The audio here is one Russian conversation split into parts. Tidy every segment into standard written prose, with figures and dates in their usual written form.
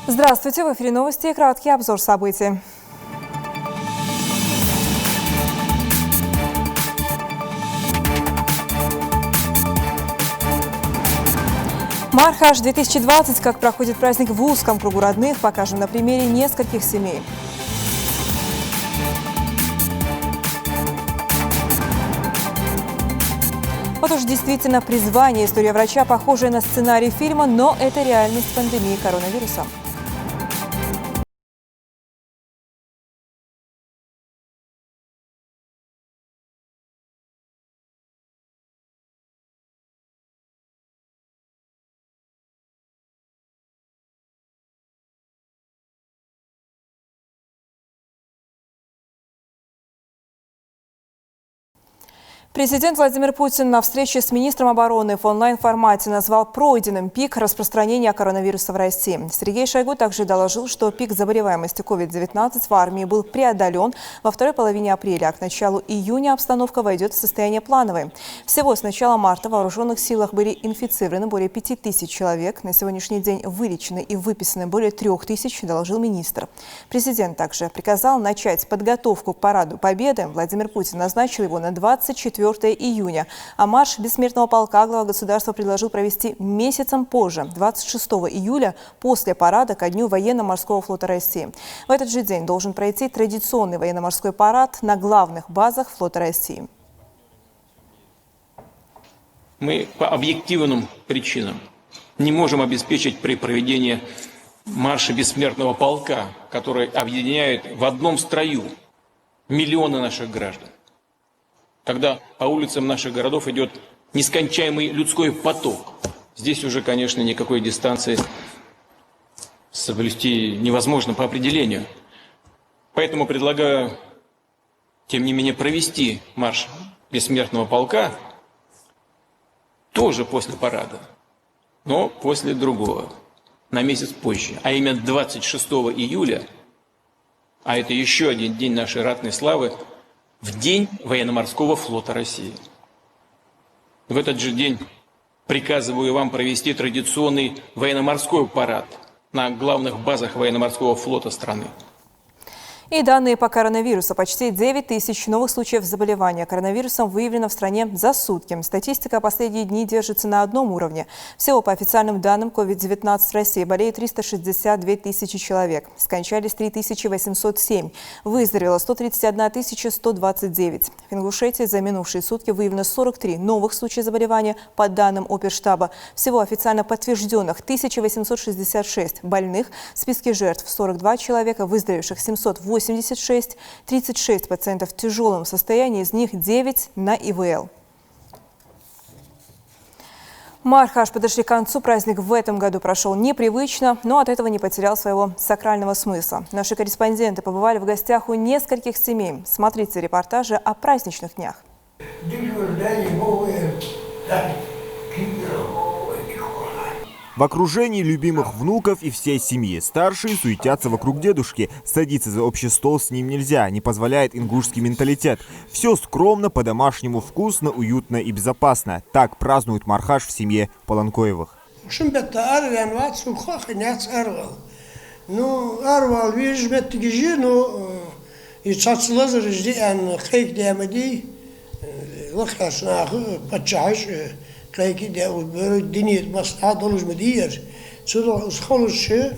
Здравствуйте, в эфире новости и краткий обзор событий. Мархаш 2020. Как проходит праздник в узком кругу родных, покажем на примере нескольких семей. Вот уж действительно призвание. История врача, похожая на сценарий фильма, но это реальность пандемии коронавируса. Президент Владимир Путин на встрече с министром обороны в онлайн-формате назвал пройденным пик распространения коронавируса в России. Сергей Шойгу также доложил, что пик заболеваемости COVID-19 в армии был преодолен во второй половине апреля, а к началу июня обстановка войдет в состояние плановое. Всего с начала марта в вооруженных силах были инфицированы более 5000 человек. На сегодняшний день вылечены и выписаны более 3000, доложил министр. Президент также приказал начать подготовку к параду Победы. Владимир Путин назначил его на 24 июня, а марш бессмертного полка глава государства предложил провести месяцем позже, 26 июля, после парада ко дню военно-морского флота России. В этот же день должен пройти традиционный военно-морской парад на главных базах флота России. Мы по объективным причинам не можем обеспечить при проведении марша бессмертного полка, который объединяет в одном строю миллионы наших граждан. Когда по улицам наших городов идет нескончаемый людской поток. Здесь уже, конечно, никакой дистанции соблюсти невозможно по определению. Поэтому предлагаю, тем не менее, провести марш бессмертного полка тоже после парада, но после другого, на месяц позже, а именно 26 июля, а это еще один день нашей ратной славы, в день военно-морского флота России. В этот же день приказываю вам провести традиционный военно-морской парад на главных базах военно-морского флота страны. И данные по коронавирусу. Почти 9000 новых случаев заболевания коронавирусом выявлено в стране за сутки. Статистика последние дни держится на одном уровне. Всего по официальным данным COVID-19 в России болеет 362 тысячи человек. Скончались 3807. Выздоровело 131 129. В Ингушетии за минувшие сутки выявлено 43 новых случая заболевания по данным Оперштаба. Всего официально подтвержденных 1866 больных. В списке жертв 42 человека, выздоровевших 786, 36 пациентов в тяжелом состоянии, из них 9 на ИВЛ. Мархаш подошли к концу. Праздник в этом году прошел непривычно, но от этого не потерял своего сакрального смысла. Наши корреспонденты побывали в гостях у нескольких семей. Смотрите репортажи о праздничных днях. В окружении любимых внуков и всей семьи. Старшие суетятся вокруг дедушки. Садиться за общий стол с ним нельзя, не позволяет ингушский менталитет. Все скромно, по-домашнему, вкусно, уютно и безопасно. Так празднуют Мархаш в семье Полонкоевых. Krijg je de diner mas adolus medier. Zodat schoolsche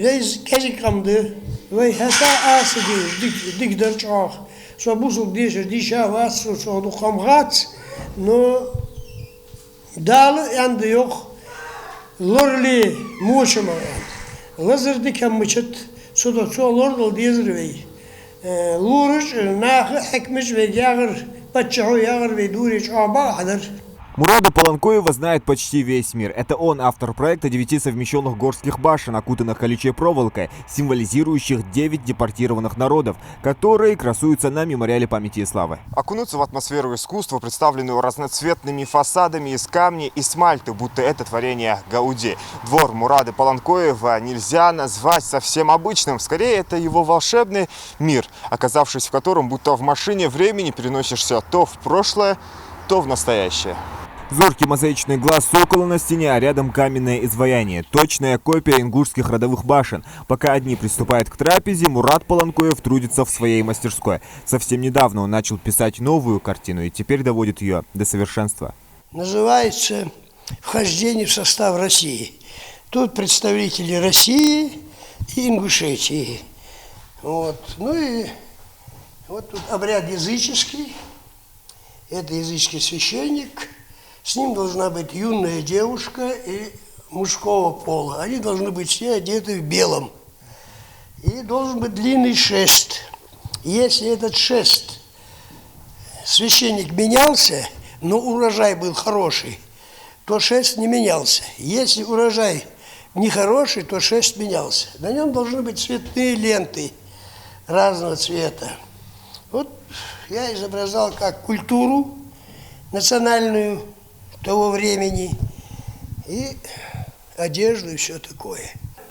wees kezikamde wij hata asedi dik derchach. Zo boezel deze die was zo nog kwam gaat no dale en de joch lorli moeschema. Lazer dikam michet zodat zo lordel deze wij. Lorisch na hekmisch wij jager patchaho jager wij doerisch aanbader. Мурада Полонкоева знает почти весь мир. Это он автор проекта 9 совмещенных горских башен, окутанных колючей проволокой, символизирующих 9 депортированных народов, которые красуются на мемориале памяти и славы. Окунуться в атмосферу искусства, представленную разноцветными фасадами из камня и смальты, будто это творение Гауди. Двор Мурады Полонкоева нельзя назвать совсем обычным. Скорее, это его волшебный мир, оказавшись в котором будто в машине времени переносишься то в прошлое, то в настоящее. Зоркий мозаичный глаз сокола на стене, а рядом каменное изваяние. Точная копия ингушских родовых башен. Пока одни приступают к трапезе, Мурат Паланкоев трудится в своей мастерской. Совсем недавно он начал писать новую картину и теперь доводит ее до совершенства. Называется «Вхождение в состав России». Тут представители России и Ингушетии. Вот. Ну и вот тут обряд языческий. Это языческий священник. С ним должна быть юная девушка и мужского пола. Они должны быть все одеты в белом. И должен быть длинный шест. Если этот шест священник менялся, но урожай был хороший, то шест не менялся. Если урожай нехороший, то шест менялся. На нем должны быть цветные ленты разного цвета. Вот я изображал как культуру национальную того времени и одежду и все такое.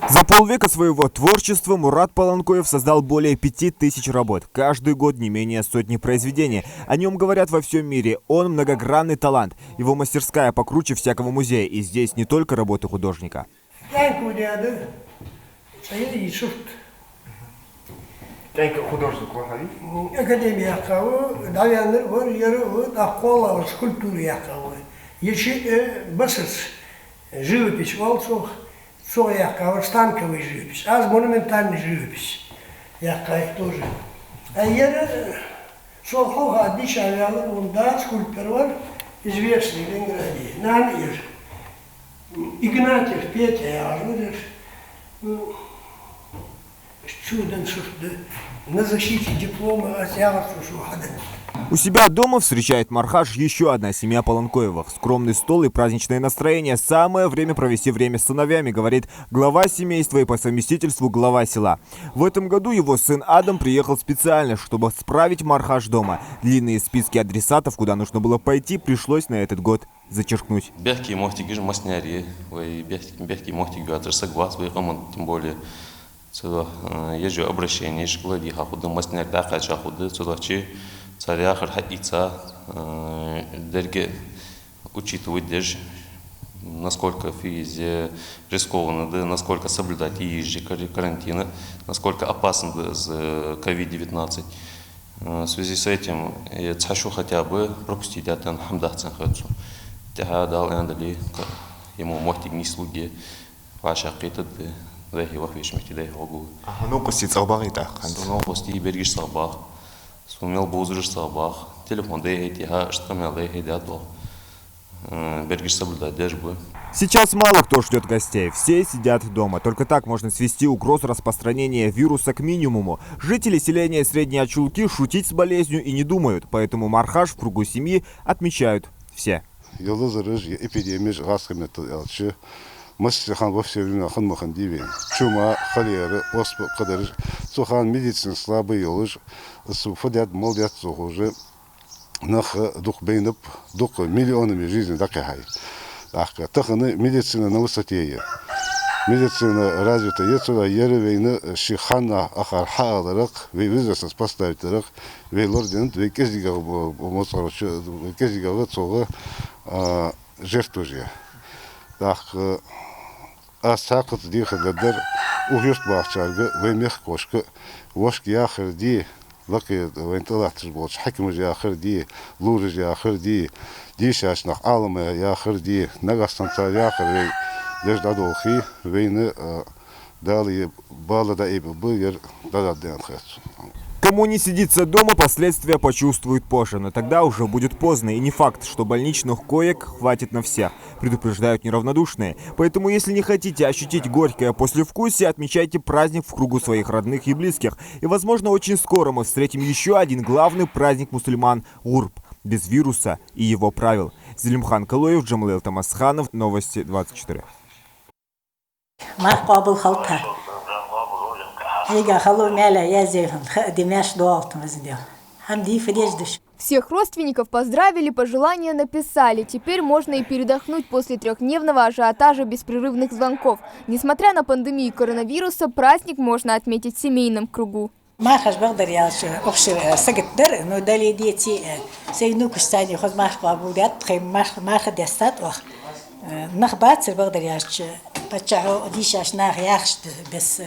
За полвека своего творчества Мурат Паланкоев создал более 5000 работ. Каждый год не менее сотни произведений. О нем говорят во всем мире. Он многогранный талант. Его мастерская покруче всякого музея. И здесь не только работы художника. Художник Академия Яхавы, Давяныр, var, yarı var, Ахкола, скульптуры Яхавы. Еще басыц, живопись, волцов, со Яхавы, станковый живопись, аз монументальный живопись, Яхавы тоже. А яры, Солхова, Дичавялы, он да, скульптор var, известный в Ленинграде, Нанир, Игнатьев, Петя, Яжмыдер, чудом, на защите диплома от У себя дома встречает Мархаш еще одна семья Паланкоевых. Скромный стол и праздничное настроение. Самое время провести время с сыновьями, говорит глава семейства и по совместительству глава села. В этом году его сын Адам приехал специально, чтобы справить Мархаш дома. Длинные списки адресатов, куда нужно было пойти, пришлось на этот год зачеркнуть. Бехки мохтиги ж маснярии, бехки мохтиги адресак вас, тем более. Сюда езжу обращение, школади хахуды, масняк да хачахуды, сюда чи царя хархатица, дерге учитывать даже, насколько физи рискованно, да, насколько соблюдать и езжи карантина, насколько опасно с COVID-19. В связи с этим я хочу хотя бы пропустить это хамдахцан хочу. Тяга дал эндали ему мохтиг не слуги, ваша кита. Ну, пусть царбарита. Ну, пусть и бергиш сарбах. Сумел бузриш сарбах. Телефон дейти, штамел дейти дядо. Бергиш соблюдать даже бы. Сейчас мало кто ждет гостей, все сидят дома. Только так можно свести угрозу распространения вируса к минимуму. Жители селения Средние Очулки шутить с болезнью и не думают, поэтому Мархаш в кругу семьи отмечают все. Мастерхан во все время ханмахан дивен. Чума, холера, оспа, кадарыш. Сухан медицин слабый елыш. Суфадят, молдят, сухуже. Нах дух бейнып, дух миллионами жизней дакахай. Таханы медицина на высоте. Медицина развита. Ецула еревейна шихана ахар хааларак. Визасас поставить рак. Вейлордент, векезигав моцарыш, векезигав цога жертвужия. Так, а сакот диха гадар угюст бахчарга вемех кошка вошки яхер ди лаки вентилатор болч хакимж яхер ди лурж яхер ди дишашнах алма яхер ди нагастанца яхер деждадолхи вейне дали балада и быгер дададен хэт. Кому не сидится дома, последствия почувствует позже, но тогда уже будет поздно, и не факт, что больничных коек хватит на всех, предупреждают неравнодушные. Поэтому, если не хотите ощутить горькое послевкусие, отмечайте праздник в кругу своих родных и близких. И, возможно, очень скоро мы встретим еще один главный праздник мусульман – Гурб, без вируса и его правил. Зелимхан Калоев, Джамлел Тамасханов, Новости 24. Всех родственников поздравили, пожелания написали. Теперь можно и передохнуть после трехдневного ажиотажа беспрерывных звонков. Несмотря на пандемию коронавируса, праздник можно отметить в семейном кругу. Мархаш багдar яш обшир сагтдар но дали дети сейну кустани хоз марха будят хем марха дестат ох нахбат багдar яш пачао дишаш нах яхш бес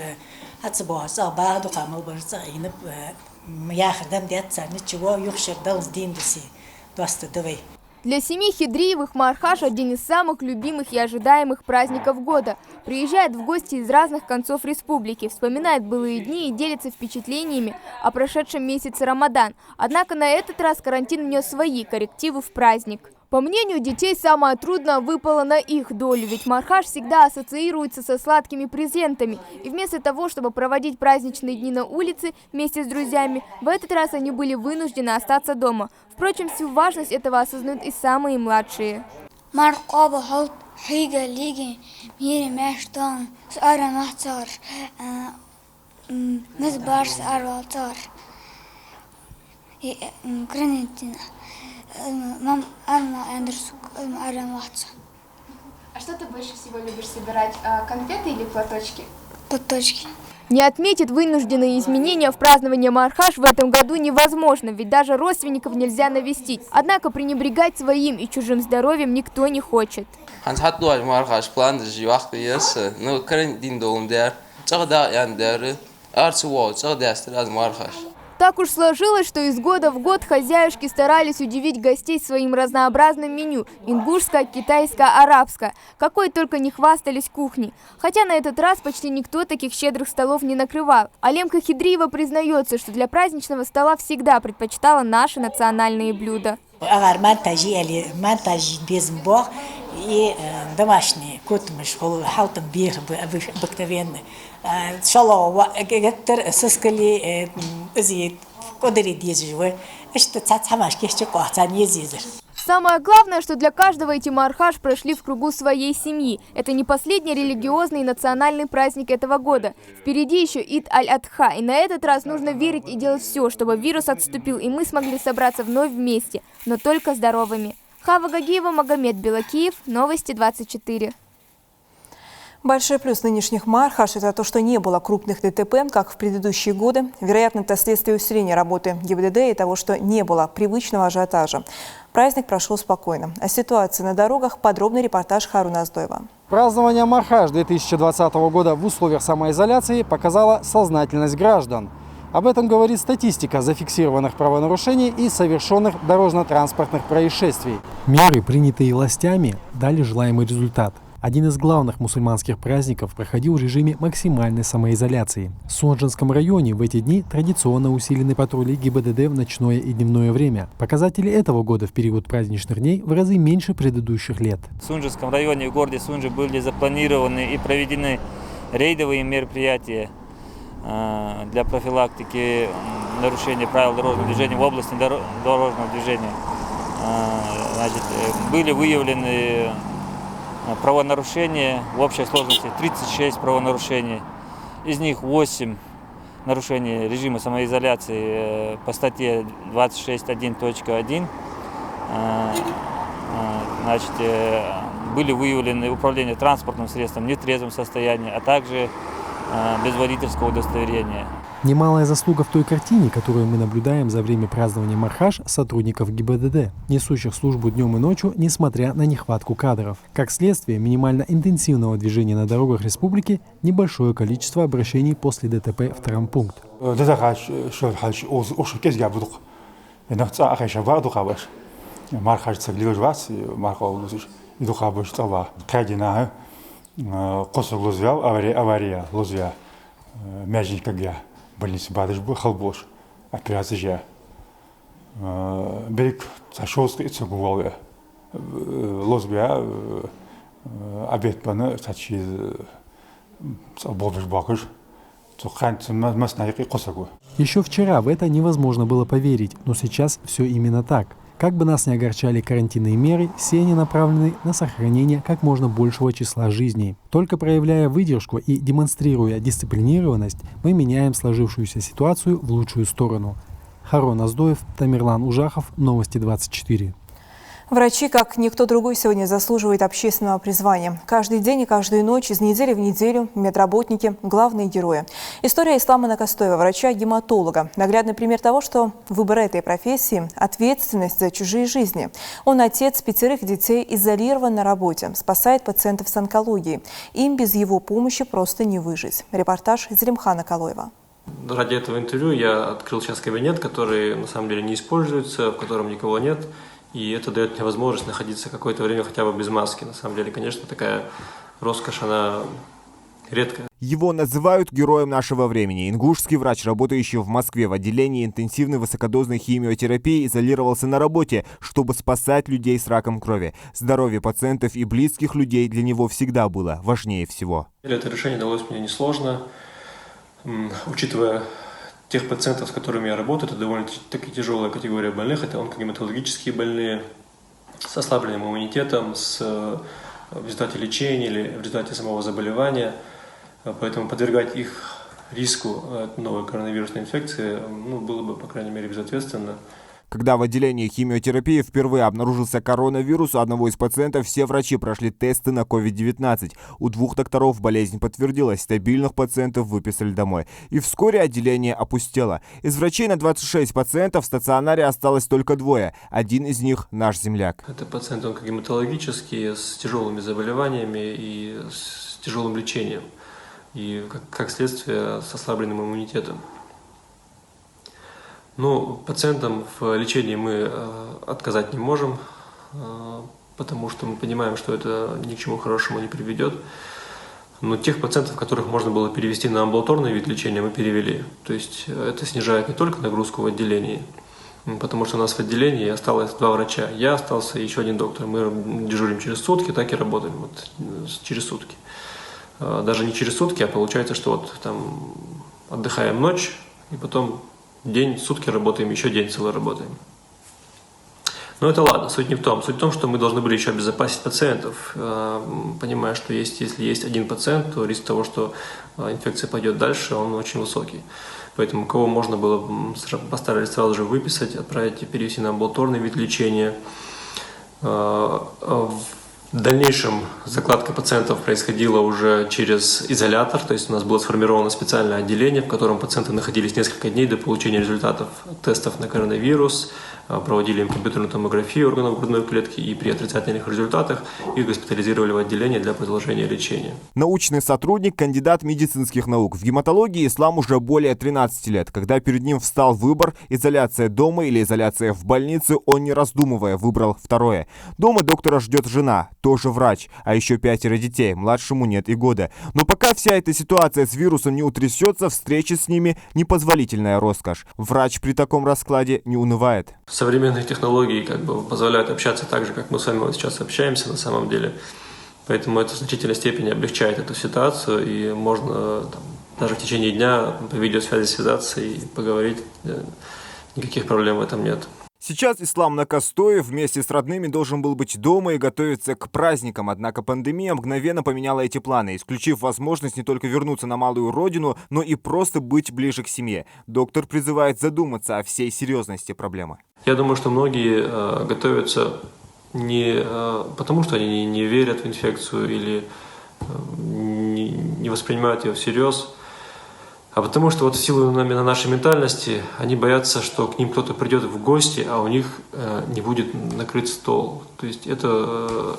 атсбос абаду камал барцайнып яхдам детса ничего юхшир дал сдиндуси доста давай. Для семьи Хидриевых Мархаш – один из самых любимых и ожидаемых праздников года. Приезжает в гости из разных концов республики, вспоминает былые дни и делится впечатлениями о прошедшем месяце Рамадан. Однако на этот раз карантин внес свои коррективы в праздник. По мнению детей, самое трудное выпало на их долю, ведь Мархаш всегда ассоциируется со сладкими презентами. И вместо того, чтобы проводить праздничные дни на улице вместе с друзьями, в этот раз они были вынуждены остаться дома. Впрочем, всю важность этого осознают и самые младшие. А что ты больше всего любишь собирать? Конфеты или платочки? Платочки. Не отметить вынужденные изменения в праздновании Мархаш в этом году невозможно, ведь даже родственников нельзя навестить. Однако пренебрегать своим и чужим здоровьем никто не хочет. Так уж сложилось, что из года в год хозяюшки старались удивить гостей своим разнообразным меню – ингушское, китайское, арабское. Какой только не хвастались кухней. Хотя на этот раз почти никто таких щедрых столов не накрывал. Алемка Хидриева признается, что для праздничного стола всегда предпочитала наши национальные блюда. И домашние, котмыш, халтом бир обыкновенный. Шалова, гектор, соскали, зид, кодери дизживы. Это цацамашки, еще квацан езизер. Самое главное, что для каждого эти Мархаш прошли в кругу своей семьи. Это не последний религиозный и национальный праздник этого года. Впереди еще Ид Аль-Адха, и на этот раз нужно верить и делать все, чтобы вирус отступил, и мы смогли собраться вновь вместе, но только здоровыми. Хава Гагиева, Магомед Белакиев, Новости 24. Большой плюс нынешних Мархаш – это то, что не было крупных ДТП, как в предыдущие годы. Вероятно, это следствие усиления работы ГИБДД и того, что не было привычного ажиотажа. Праздник прошел спокойно. О ситуации на дорогах подробный репортаж Харуна Аздоева. Празднование Мархаш 2020 года в условиях самоизоляции показало сознательность граждан. Об этом говорит статистика зафиксированных правонарушений и совершенных дорожно-транспортных происшествий. Меры, принятые властями, дали желаемый результат. Один из главных мусульманских праздников проходил в режиме максимальной самоизоляции. В Сондженском районе в эти дни традиционно усилены патрули ГИБДД в ночное и дневное время. Показатели этого года в период праздничных дней в разы меньше предыдущих лет. В Сондженском районе в городе Сонджи были запланированы и проведены рейдовые мероприятия для профилактики нарушения правил дорожного движения в области дорожного движения. Были выявлены правонарушения в общей сложности 36 правонарушений. Из них 8 нарушений режима самоизоляции по статье 26.1.1. Были выявлены управление транспортным средством в нетрезвом состоянии, а также без водительского удостоверения. Немалая заслуга в той картине, которую мы наблюдаем за время празднования Мархаш сотрудников ГИБДД, несущих службу днем и ночью, несмотря на нехватку кадров. Как следствие минимально интенсивного движения на дорогах республики, небольшое количество обращений после ДТП в травмпункт. Авария, лузя, мяжника гля, больница бадыш был, халбош, операция. Берег Сашовский и Цугувале, лузбя, обед пана, сачи, болбиш бакыш, цуханцем маснайки косагу. Еще вчера в это невозможно было поверить, но сейчас все именно так. Как бы нас ни огорчали карантинные меры, все они направлены на сохранение как можно большего числа жизней. Только проявляя выдержку и демонстрируя дисциплинированность, мы меняем сложившуюся ситуацию в лучшую сторону. Харун Аздоев, Тамерлан Ужахов, Новости 24. Врачи, как никто другой, сегодня заслуживают общественного призвания. Каждый день и каждую ночь, из недели в неделю, медработники – главные герои. История Ислама Накастоева, врача-гематолога. Наглядный пример того, что выбор этой профессии – ответственность за чужие жизни. Он отец 5 детей, изолирован на работе, спасает пациентов с онкологией. Им без его помощи просто не выжить. Репортаж Зелимхана Калоева. Ради этого интервью я открыл сейчас кабинет, который на самом деле не используется, в котором никого нет. И это дает мне возможность находиться какое-то время хотя бы без маски. На самом деле, конечно, такая роскошь, она редкая. Его называют героем нашего времени. Ингушский врач, работающий в Москве в отделении интенсивной высокодозной химиотерапии, изолировался на работе, чтобы спасать людей с раком крови. Здоровье пациентов и близких людей для него всегда было важнее всего. Это решение далось мне несложно, учитывая тех пациентов, с которыми я работаю. Это довольно-таки тяжелая категория больных. Это онкогематологические больные с ослабленным иммунитетом, в результате лечения или в результате самого заболевания. Поэтому подвергать их риску новой коронавирусной инфекции было бы, по крайней мере, безответственно. Когда в отделении химиотерапии впервые обнаружился коронавирус, у одного из пациентов все врачи прошли тесты на COVID-19. У 2 докторов болезнь подтвердилась, стабильных пациентов выписали домой. И вскоре отделение опустело. Из врачей на 26 пациентов в стационаре осталось только 2. Один из них наш земляк. Это пациенты онкогематологические, с тяжелыми заболеваниями и с тяжелым лечением. И, как следствие, с ослабленным иммунитетом. Пациентам в лечении мы отказать не можем, потому что мы понимаем, что это ни к чему хорошему не приведет. Но тех пациентов, которых можно было перевести на амбулаторный вид лечения, мы перевели. То есть это снижает не только нагрузку в отделении, потому что у нас в отделении осталось 2 врача. Я остался и еще 1 доктор. Мы дежурим через сутки, так и работаем через сутки. Даже не через сутки, а получается, что отдыхаем ночь и потом день, сутки работаем, еще день целый работаем. Но это ладно, суть не в том. Суть в том, что мы должны были еще обезопасить пациентов, понимая, что если есть 1 пациент, то риск того, что инфекция пойдет дальше, он очень высокий. Поэтому кого можно было, постарались сразу же выписать, отправить и перевести на амбулаторный вид лечения. В дальнейшем закладка пациентов происходила уже через изолятор, то есть у нас было сформировано специальное отделение, в котором пациенты находились несколько дней до получения результатов тестов на коронавирус, проводили им компьютерную томографию органов грудной клетки и при отрицательных результатах их госпитализировали в отделение для продолжения лечения. Научный сотрудник, кандидат медицинских наук. В гематологии Ислам уже более 13 лет. Когда перед ним встал выбор – изоляция дома или изоляция в больнице, он, не раздумывая, выбрал 2. Дома доктора ждет жена, тоже врач, а еще 5 детей, младшему нет и года. Но пока вся эта ситуация с вирусом не утрясется, встречи с ними – непозволительная роскошь. Врач при таком раскладе не унывает. Современные технологии позволяют общаться так же, как мы с вами сейчас общаемся на самом деле. Поэтому это в значительной степени облегчает эту ситуацию, и можно даже в течение дня по видеосвязи связаться и поговорить. Никаких проблем в этом нет. Сейчас Ислам Накастоев вместе с родными должен был быть дома и готовиться к праздникам. Однако пандемия мгновенно поменяла эти планы, исключив возможность не только вернуться на малую родину, но и просто быть ближе к семье. Доктор призывает задуматься о всей серьезности проблемы. Я думаю, что многие готовятся не потому, что они не верят в инфекцию или не воспринимают ее всерьез, а потому что в силу нашей ментальности они боятся, что к ним кто-то придет в гости, а у них не будет накрыт стол. То есть это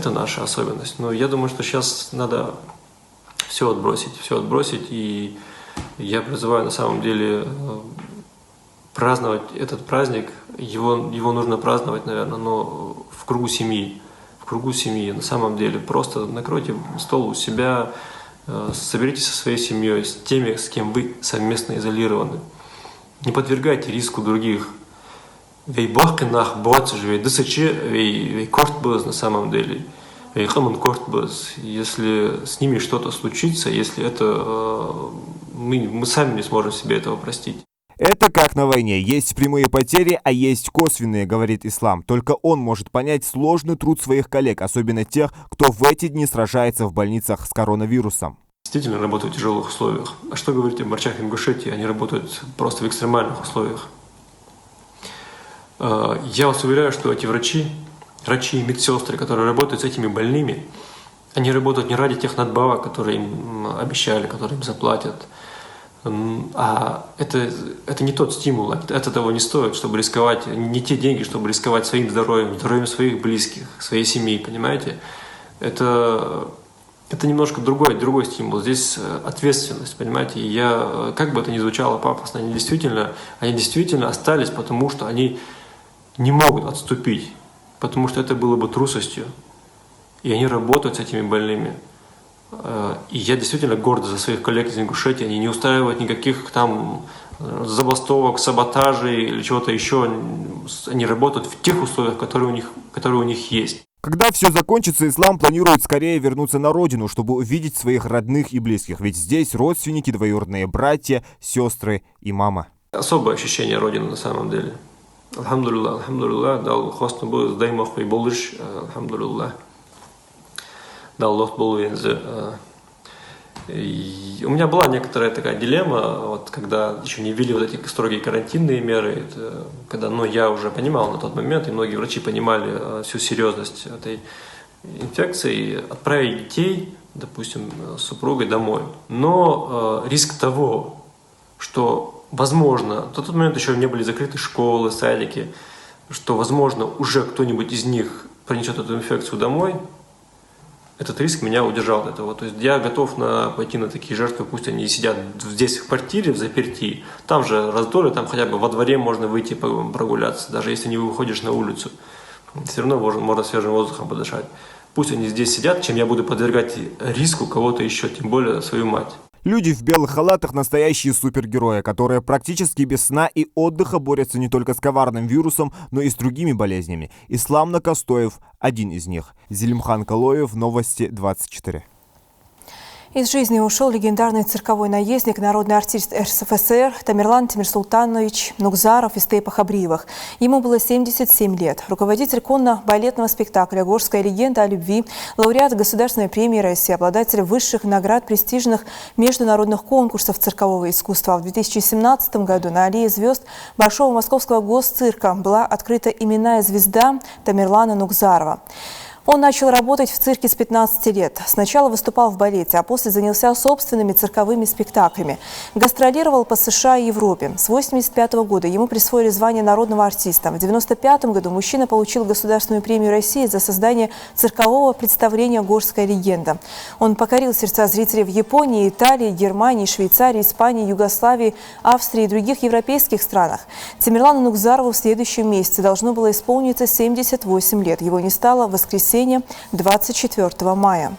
наша особенность. Но я думаю, что сейчас надо все отбросить, и я призываю на самом деле праздновать этот праздник. Его нужно праздновать, наверное, но в кругу семьи. На самом деле просто накройте стол у себя, соберитесь со своей семьей, с теми, с кем вы совместно изолированы. Не подвергайте риску других. Вейбахканах бывает же вей кортбыз на самом деле. Вейхаман кортбыз. Если с ними что-то случится, если это мы сами не сможем себе этого простить. Это как на войне. Есть прямые потери, а есть косвенные, говорит Ислам. Только он может понять сложный труд своих коллег, особенно тех, кто в эти дни сражается в больницах с коронавирусом. Действительно работают в тяжелых условиях. А что говорить о врачах Ингушетии? Они работают просто в экстремальных условиях. Я вас уверяю, что эти врачи врачи, медсестры, которые работают с этими больными, они работают не ради тех надбавок, которые им обещали, которые им заплатят. А это не тот стимул, это того не стоит, чтобы рисковать, не те деньги, чтобы рисковать своим здоровьем, здоровьем своих близких, своей семьи, понимаете? Это немножко другой стимул. Здесь ответственность, понимаете? И как бы это ни звучало пафосно, они действительно остались, потому что они не могут отступить, потому что это было бы трусостью. И они работают с этими больными. И я действительно горд за своих коллег из Ингушетии. Они не устраивают никаких там забастовок, саботажей или чего-то еще. Они работают в тех условиях, которые у них есть. Когда все закончится, Ислам планирует скорее вернуться на родину, чтобы увидеть своих родных и близких. Ведь здесь родственники, двоюродные братья, сестры и мама. Особое ощущение родины на самом деле. Алхамдулилlah, дал хосту был сдаймах и болдыш, алхамдулилlah. Дал лох был вензе. У меня была некоторая такая дилемма, вот когда еще не ввели вот эти строгие карантинные меры, когда я уже понимал на тот момент, и многие врачи понимали всю серьезность этой инфекции, отправить детей, допустим, с супругой домой. Но риск того, что, возможно, в тот момент еще не были закрыты школы, садики, что, возможно, уже кто-нибудь из них принесет эту инфекцию домой, этот риск меня удержал от этого. То есть я готов пойти на такие жертвы, пусть они сидят здесь в квартире, в заперти. Там же раздолье, там хотя бы во дворе можно выйти прогуляться, даже если не выходишь на улицу. Все равно можно свежим воздухом подышать. Пусть они здесь сидят, чем я буду подвергать риску кого-то еще, тем более свою мать. Люди в белых халатах – настоящие супергерои, которые практически без сна и отдыха борются не только с коварным вирусом, но и с другими болезнями. Ислам Накостоев – один из них. Зелимхан Калоев, Новости 24. Из жизни ушел легендарный цирковой наездник, народный артист РСФСР Тамерлан Темирсултанович Нугзаров из Тейпа Хабриевых. Ему было 77 лет. Руководитель конно-балетного спектакля «Горская легенда о любви», лауреат Государственной премии России, обладатель высших наград престижных международных конкурсов циркового искусства. В 2017 году на аллее звезд Большого Московского госцирка была открыта именная звезда Тамерлана Нугзарова. Он начал работать в цирке с 15 лет. Сначала выступал в балете, а после занялся собственными цирковыми спектаклями. Гастролировал по США и Европе. С 1985 года ему присвоили звание народного артиста. В 1995 году мужчина получил Государственную премию России за создание циркового представления «Горская легенда». Он покорил сердца зрителей в Японии, Италии, Германии, Швейцарии, Испании, Югославии, Австрии и других европейских странах. Тамерлану Нугзарову в следующем месяце должно было исполниться 78 лет. Его не стало в воскресенье 24 мая.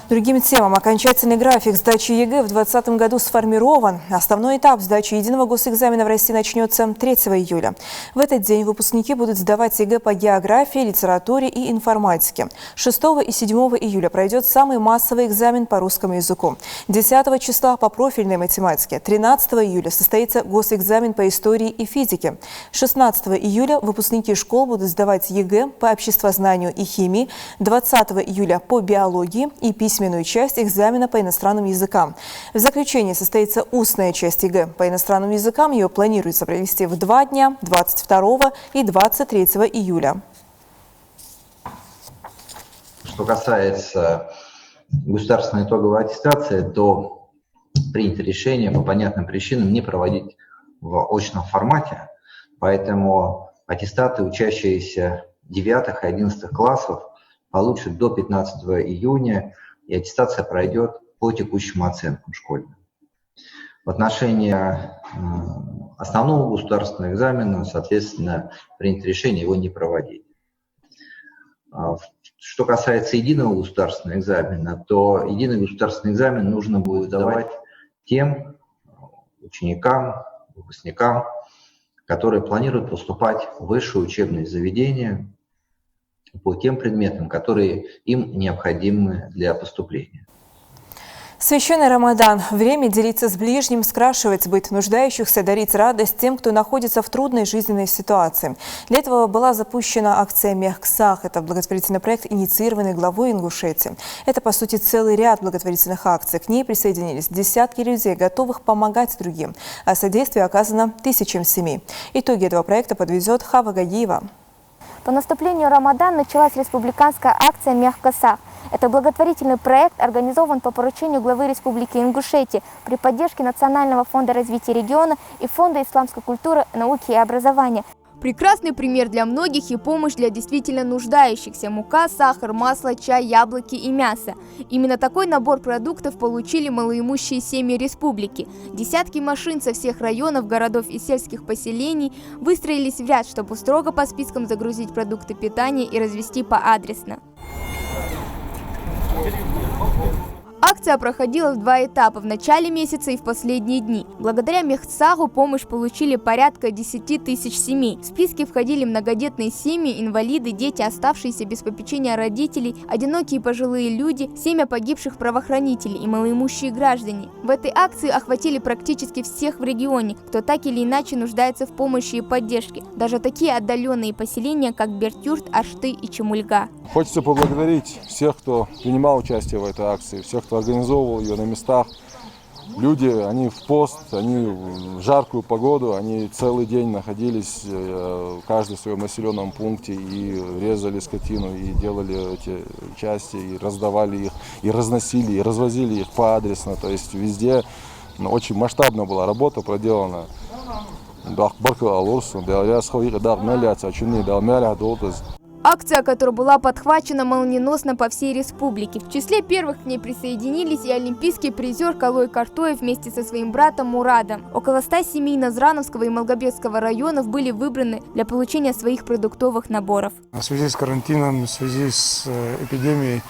Другим темам. Окончательный график сдачи ЕГЭ в 2020 году сформирован. Основной этап сдачи единого госэкзамена в России начнется 3 июля. В этот день выпускники будут сдавать ЕГЭ по географии, литературе и информатике. 6 и 7 июля пройдет самый массовый экзамен по русскому языку. 10 числа по профильной математике. 13 июля состоится госэкзамен по истории и физике. 16 июля выпускники школ будут сдавать ЕГЭ по обществознанию и химии. 20 июля по биологии и письменную часть экзамена по иностранным языкам. В заключение состоится устная часть ЕГЭ по иностранным языкам. Ее планируется провести в 2 дня, 22 и 23 июля. Что касается государственной итоговой аттестации, то принято решение по понятным причинам не проводить в очном формате. Поэтому аттестаты, учащиеся 9 и 11 классов, получат до 15 июня, и аттестация пройдет по текущим оценкам школьным. В отношении основного государственного экзамена, соответственно, принято решение его не проводить. Что касается единого государственного экзамена, то единый государственный экзамен нужно будет сдавать тем ученикам, выпускникам, которые планируют поступать в высшие учебные заведения по тем предметам, которые им необходимы для поступления. Священный Рамадан – время делиться с ближним, скрашивать быт нуждающихся, дарить радость тем, кто находится в трудной жизненной ситуации. Для этого была запущена акция «Мехксах». Это благотворительный проект, инициированный главой Ингушетии. Это, по сути, целый ряд благотворительных акций. К ней присоединились десятки людей, готовых помогать другим. А содействие оказано тысячам семей. Итоги этого проекта подведет Хава Гагиева. По наступлению Рамадана началась республиканская акция «Мехксах». Это благотворительный проект, организован по поручению главы Республики Ингушетия при поддержке Национального фонда развития региона и Фонда исламской культуры, науки и образования. Прекрасный пример для многих и помощь для действительно нуждающихся – мука, сахар, масло, чай, яблоки и мясо. Именно такой набор продуктов получили малоимущие семьи республики. Десятки машин со всех районов, городов и сельских поселений выстроились в ряд, чтобы строго по спискам загрузить продукты питания и развезти поадресно. Акция проходила в два этапа – в начале месяца и в последние дни. Благодаря Мехксаху помощь получили порядка 10 тысяч семей. В списки входили многодетные семьи, инвалиды, дети, оставшиеся без попечения родителей, одинокие пожилые люди, семьи погибших правоохранителей и малоимущие граждане. В этой акции охватили практически всех в регионе, кто так или иначе нуждается в помощи и поддержке. Даже такие отдаленные поселения, как Бертюрт, Ашты и Чемульга. Хочется поблагодарить всех, кто принимал участие в этой акции, всех, кто организовывал ее на местах. Люди, они в пост, они в жаркую погоду, они целый день находились, каждый в своем населенном пункте, и резали скотину, и делали эти части, и раздавали их, и разносили, и развозили их поадресно. То есть везде очень масштабная была работа проделана. Акция, которая была подхвачена молниеносно по всей республике. В числе первых к ней присоединились и олимпийский призер Калой Картоев вместе со своим братом Мурадом. Около 100 семей Назрановского и Малгобекского районов были выбраны для получения своих продуктовых наборов. В связи с карантином, в связи с эпидемией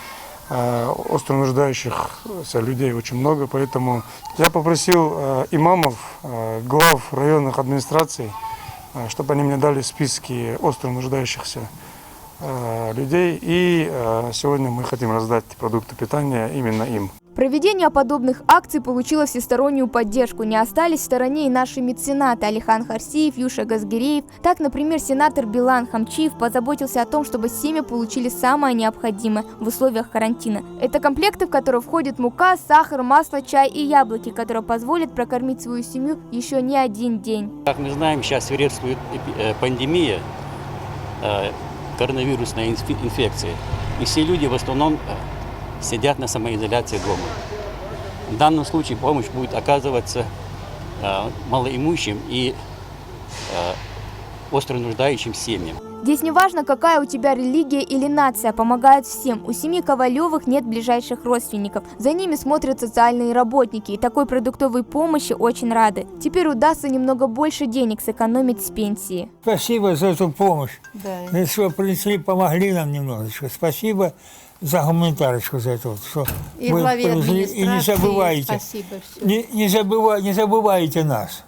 остро нуждающихся людей очень много, поэтому я попросил имамов, глав районных администраций, чтобы они мне дали списки остро нуждающихся людей, и сегодня мы хотим раздать продукты питания именно им. Проведение подобных акций получило всестороннюю поддержку. Не остались в стороне и наши меценаты Алихан Харсиев, Юша Газгиреев. Так, например, сенатор Билан Хамчиев позаботился о том, чтобы семьи получили самое необходимое в условиях карантина. Это комплекты, в которые входят мука, сахар, масло, чай и яблоки, которые позволят прокормить свою семью еще не один день. Как мы знаем, сейчас свирепствует пандемия, коронавирусная инфекция. И все люди в основном сидят на самоизоляции дома. В данном случае помощь будет оказываться малоимущим и остро нуждающим семьям. Здесь не важно, какая у тебя религия или нация, помогают всем. У семьи Ковалевых нет ближайших родственников. За ними смотрят социальные работники, и такой продуктовой помощи очень рады. Теперь удастся немного больше денег сэкономить с пенсии. Спасибо за эту помощь. Да. Что принесли, помогли нам немножечко. Спасибо за гуманитарочку, за это. Что и главе администрации. И не забывайте, Спасибо, не забывайте нас.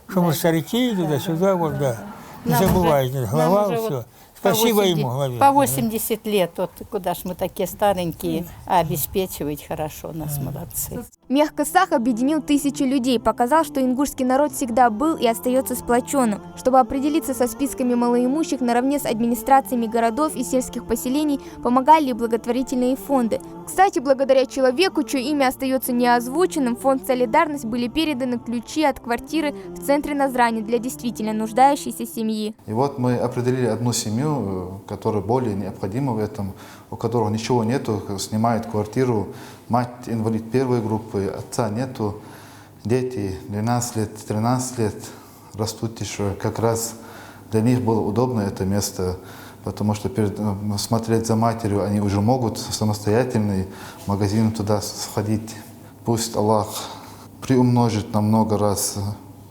Что мы старики туда-сюда, вот, да. Не забывайте, глава, все. Спасибо ему, главе. По 80 лет, вот куда ж мы такие старенькие, а обеспечивать хорошо нас, молодцы. Мехксах объединил тысячи людей, показал, что ингушский народ всегда был и остается сплоченным. Чтобы определиться со списками малоимущих, наравне с администрациями городов и сельских поселений помогали и благотворительные фонды. Кстати, благодаря человеку, чье имя остается неозвученным, в фонд «Солидарность» были переданы ключи от квартиры в центре Назрани для действительно нуждающейся семьи. И вот мы определили одну семью, которая более необходима в этом, у которого ничего нету, снимает квартиру, мать инвалид первой группы, отца нету, дети 12 лет, 13 лет растут еще. Как раз для них было удобно это место, потому что смотреть за матерью они уже могут самостоятельно в магазин туда сходить. Пусть Аллах приумножит на много раз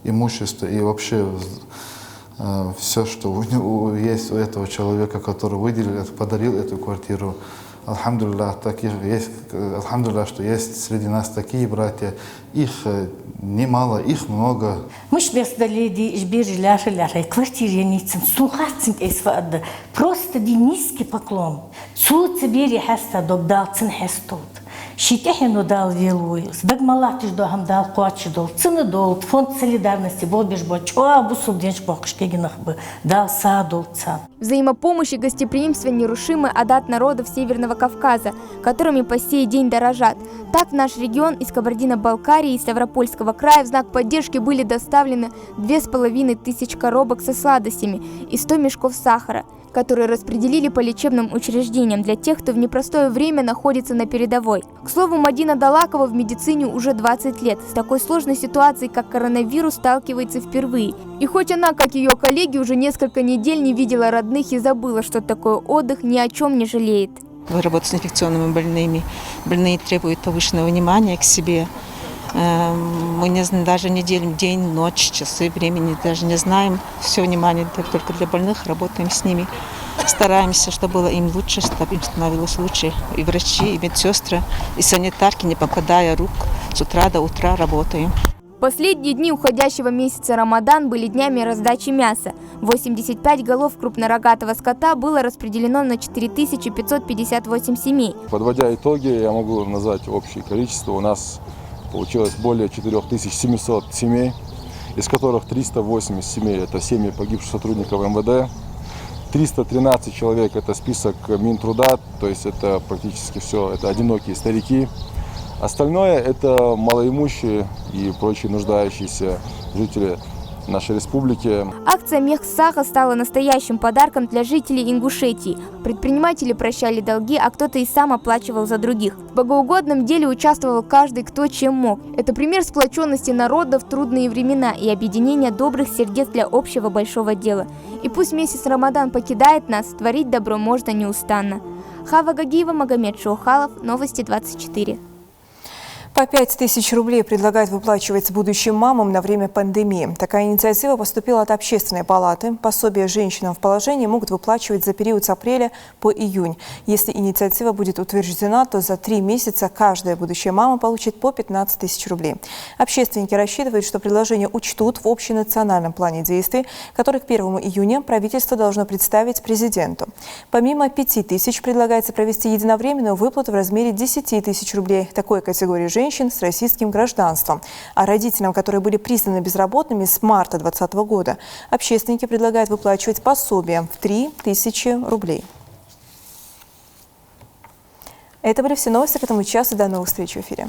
имущество и вообще все, что есть у этого человека, который выделил, подарил эту квартиру. Алхамдулиллах, алхамдулиллах, что есть среди нас такие братья. Их немало, их много. Просто низкий поклон. Щитяхину дал вилуй, сдагмалатиш до хамдал куачидол, цены дол, фонд солидарности, бол бежбоч, о, бусул деньш бокшкегинах бы, дал садол цан. Взаимопомощь и гостеприимство нерушимы адат народов Северного Кавказа, которыми по сей день дорожат. Так в наш регион из Кабардино-Балкарии и Ставропольского края в знак поддержки были доставлены 2500 коробок со сладостями и 100 мешков сахара, которые распределили по лечебным учреждениям для тех, кто в непростое время находится на передовой. К слову, Мадина Далакова в медицине уже 20 лет. С такой сложной ситуацией, как коронавирус, сталкивается впервые. И хоть она, как ее коллеги, уже несколько недель не видела родных и забыла, что такое отдых, ни о чем не жалеет. Работа с инфекционными больными. Больные требуют повышенного внимания к себе. Мы не знаем даже неделю, день, ночь, часы, времени даже не знаем. Все внимание только для больных, работаем с ними. Стараемся, чтобы было им лучше, чтобы им становилось лучше. И врачи, и медсестры, и санитарки, не покладая рук, с утра до утра работаем. Последние дни уходящего месяца Рамадан были днями раздачи мяса. 85 голов крупнорогатого скота было распределено на 4558 семей. Подводя итоги, я могу назвать общее количество. У нас получилось более 4700 семей, из которых 380 семей – это семьи погибших сотрудников МВД, 313 человек – это список Минтруда, то есть это практически все, это одинокие старики. Остальное – это малоимущие и прочие нуждающиеся жители нашей республики. Акция «Мех Саха» стала настоящим подарком для жителей Ингушетии. Предприниматели прощали долги, а кто-то и сам оплачивал за других. В богоугодном деле участвовал каждый, кто чем мог. Это пример сплоченности народа в трудные времена и объединения добрых сердец для общего большого дела. И пусть месяц Рамадан покидает нас, творить добро можно неустанно. Хава Гагиева, Магомед Шоухалов, Новости 24. По 5000 рублей предлагают выплачивать будущим мамам на время пандемии. Такая инициатива поступила от Общественной палаты. Пособие женщинам в положении могут выплачивать за период с апреля по июнь. Если инициатива будет утверждена, то за 3 месяца каждая будущая мама получит по 15 тысяч рублей. Общественники рассчитывают, что предложение учтут в общенациональном плане действий, который к 1 июня правительство должно представить президенту. Помимо 5000 предлагается провести единовременную выплату в размере 10 тысяч рублей такой категории женщин с российским гражданством. А родителям, которые были признаны безработными с марта 2020 года, общественники предлагают выплачивать пособие в 3000 рублей. Это были все новости к этому часу. До новых встреч в эфире.